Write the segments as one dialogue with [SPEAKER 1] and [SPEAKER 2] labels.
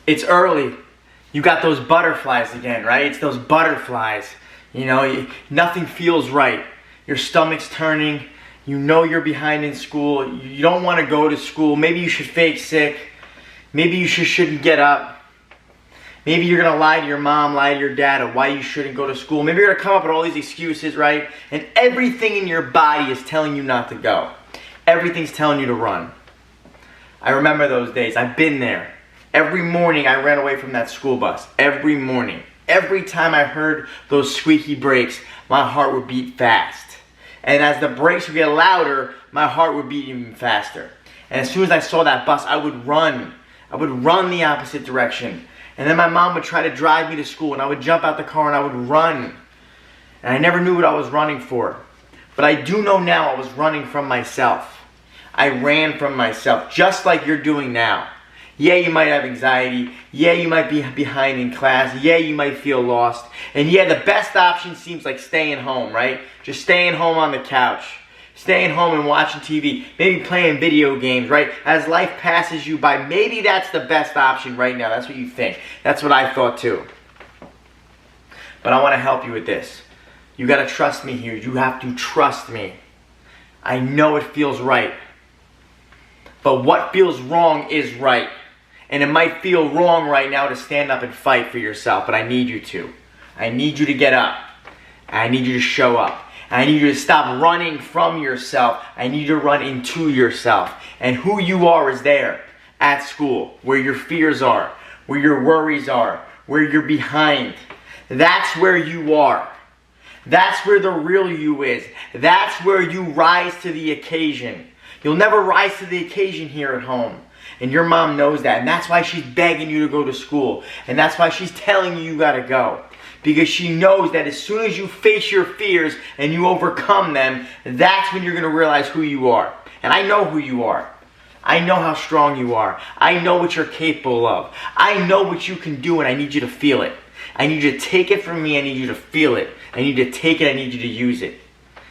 [SPEAKER 1] It's early. You got those butterflies again, right? It's those butterflies. Nothing feels right. Your stomach's turning. You know you're behind in school. You don't want to go to school. Maybe you should fake sick. Maybe you shouldn't get up. Maybe you're going to lie to your mom, lie to your dad of why you shouldn't go to school. Maybe you're going to come up with all these excuses, right? And everything in your body is telling you not to go. Everything's telling you to run. I remember those days. I've been there. Every morning I ran away from that school bus. Every morning. Every time I heard those squeaky brakes, my heart would beat fast. And as the brakes would get louder, my heart would beat even faster. And as soon as I saw that bus, I would run. I would run the opposite direction. And then my mom would try to drive me to school, and I would jump out the car and I would run. And I never knew what I was running for. But I do know now I was running from myself. I ran from myself, just like you're doing now. Yeah, you might have anxiety. Yeah, you might be behind in class. Yeah, you might feel lost. And yeah, the best option seems like staying home, right? Just staying home on the couch. Staying home and watching TV. Maybe playing video games, right? As life passes you by, maybe that's the best option right now. That's what you think. That's what I thought too. But I want to help you with this. You got to trust me here. You have to trust me. I know it feels right. But what feels wrong is right. And it might feel wrong right now to stand up and fight for yourself, but I need you to. I need you to get up. I need you to show up. I need you to stop running from yourself. I need you to run into yourself. And who you are is there at school, where your fears are, where your worries are, where you're behind. That's where you are. That's where the real you is. That's where you rise to the occasion. You'll never rise to the occasion here at home. And your mom knows that. And that's why she's begging you to go to school. And that's why she's telling you gotta go. Because she knows that as soon as you face your fears and you overcome them, that's when you're going to realize who you are. And I know who you are. I know how strong you are. I know what you're capable of. I know what you can do, and I need you to feel it. I need you to take it from me. I need you to feel it. I need you to take it. I need you to use it.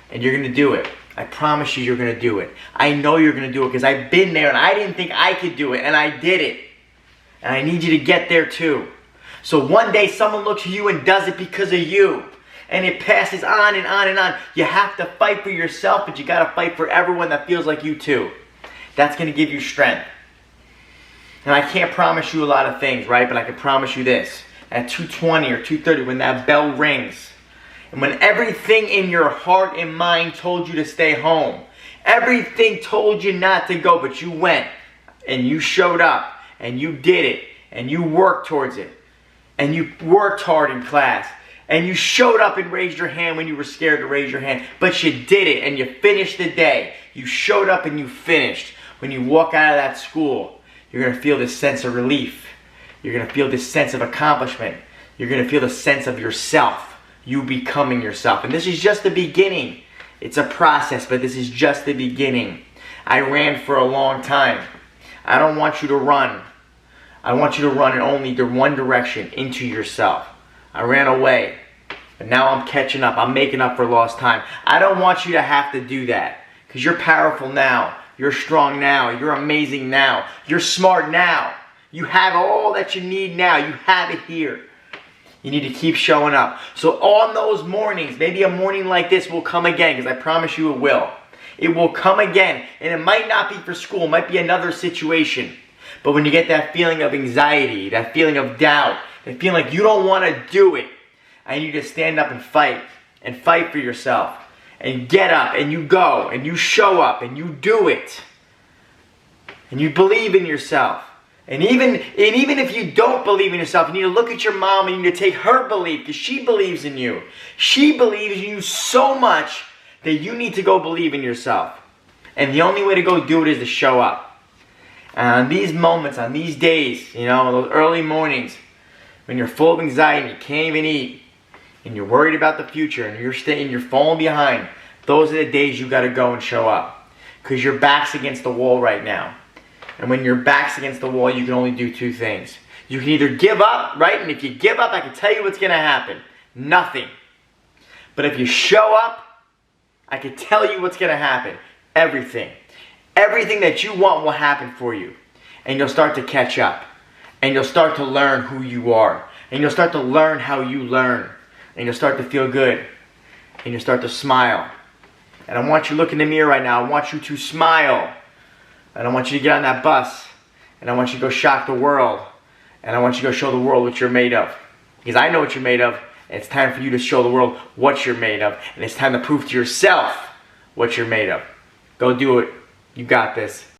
[SPEAKER 1] And you're going to do it. I promise you, you're going to do it. I know you're going to do it because I've been there, and I didn't think I could do it, and I did it. And I need you to get there too. So one day someone looks at you and does it because of you. And it passes on and on and on. You have to fight for yourself, but you got to fight for everyone that feels like you too. That's going to give you strength. And I can't promise you a lot of things, right? But I can promise you this. At 2:20 or 2:30, when that bell rings, and when everything in your heart and mind told you to stay home, everything told you not to go, but you went, and you showed up, and you did it, and you worked towards it. And you worked hard in class. And you showed up and raised your hand when you were scared to raise your hand. But you did it and you finished the day. You showed up and you finished. When you walk out of that school, you're going to feel this sense of relief. You're going to feel this sense of accomplishment. You're going to feel the sense of yourself. You becoming yourself. And this is just the beginning. It's a process, but this is just the beginning. I ran for a long time. I don't want you to run. I want you to run in only the one direction, into yourself. I ran away, but now I'm catching up. I'm making up for lost time. I don't want you to have to do that, because you're powerful now. You're strong now. You're amazing now. You're smart now. You have all that you need now. You have it here. You need to keep showing up. So on those mornings, maybe a morning like this will come again, because I promise you it will. It will come again, and it might not be for school. It might be another situation. But when you get that feeling of anxiety, that feeling of doubt, that feeling like you don't want to do it, I need you to stand up and fight for yourself. And get up, and you go, and you show up, and you do it. And you believe in yourself. And even if you don't believe in yourself, you need to look at your mom and you need to take her belief, because she believes in you. She believes in you so much that you need to go believe in yourself. And the only way to go do it is to show up. And on these moments, on these days, those early mornings, when you're full of anxiety and you can't even eat, and you're worried about the future, and you're falling behind, those are the days you got to go and show up. Because your back's against the wall right now. And when your back's against the wall, you can only do two things. You can either give up, right? And if you give up, I can tell you what's going to happen. Nothing. But if you show up, I can tell you what's going to happen. Everything. Everything that you want will happen for you. And you'll start to catch up. And you'll start to learn who you are. And you'll start to learn how you learn. And you'll start to feel good. And you'll start to smile. And I want you to look in the mirror right now. I want you to smile. And I want you to get on that bus. And I want you to go shock the world. And I want you to go show the world what you're made of. Because I know what you're made of. And it's time for you to show the world what you're made of. And it's time to prove to yourself what you're made of. Go do it. You got this.